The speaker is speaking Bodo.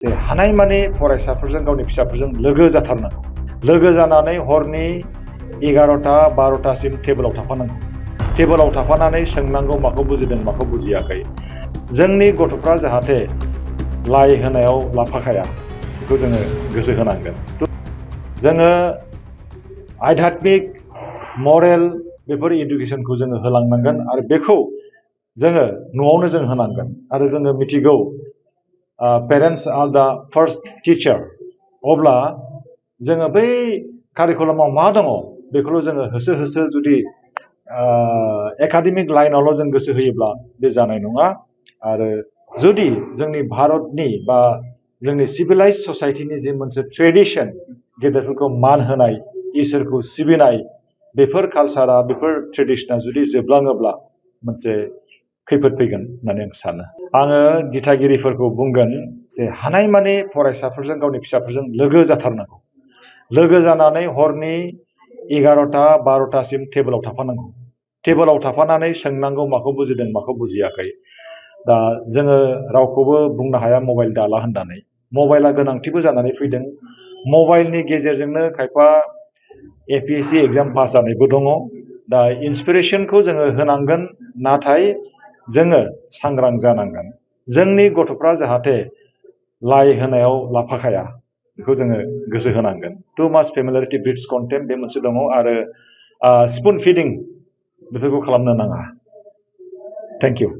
जे हानायमानि फरायसाफोरजों गावनि फिसाफोरजों लोगो जाथारनांगौ लोगो जानानै हरनि 11टा 12टासिम टेबोलाव थाफानानै सोंनांगौ माखौ बुजिदों माखौ बुजियाखै जोंनि गथ'फ्रा जाहाथे लाइ होनायाव लाफाखाया बेखौ जोङो गोसो होनांगोन जोङो आध्यात्मिक मरेल बेफोर एडुकेशनखौ जोङो होलांनांगोन आरो बेखौ जोङो न'आवनो जों होनांगोन आरो जोङो मिथिगौ पेरेन्ट्स आर दा फार्स्ट टीचार अब्ला जोङो बै कारिकुलामाव मा दङ बेखौल' जोङो होसो जुदि एकाडेमिक लाइनावल' जों गोसो होयोब्ला बे जानाय नङा आरो जुदि जोंनि भारतनि बा जोंनि सिभिलाइज ससाइटिनि जे मोनसे ट्रेडिशन गेदेरफोरखौ मान होनाय इसोरखौ सिबिनाय बेफोर कालसारा बेफोर ट्रेडिशना जुदि जोबलाङोब्ला मोनसे खैफोद फैगोन होननानै आं सानो आङो दिथागिरिफोरखौ बुंगोन जे हानायमानि फरायसाफोरजों गावनि फिसाफोरजों लोगो जाथारनांगौ लोगो जानानै हरनि 11टा 12टासिम टेबोलाव थाफानानै सोंनांगौ माखौ बुजिदों माखौ बुजियाखै दा जोङो रावखौबो बुंनो हाया मबाइल दाला होननानै मबाइला गोनांथिबो जानानै फैदों मबाइलनि गेजेरजोंनो खायफा APSC एग्जाम पास जानायबो दङ दा इन्सपिरेसनखौ जोङो होनांगोन नाथाय जोङो सांग्रां जानांगोन जोंनि गथ'फ्रा जाहाथे लाइ होनायाव लाफाखाया बेखौ जोङो गोसो होनांगोन टु माच फेमिलियारिटी ब्रिड्स कन्टेम्प्ट बे मोनसे दङ आरो स्पुन फिडिं बेफोरखौ खालामनो नाङा थेंक इउ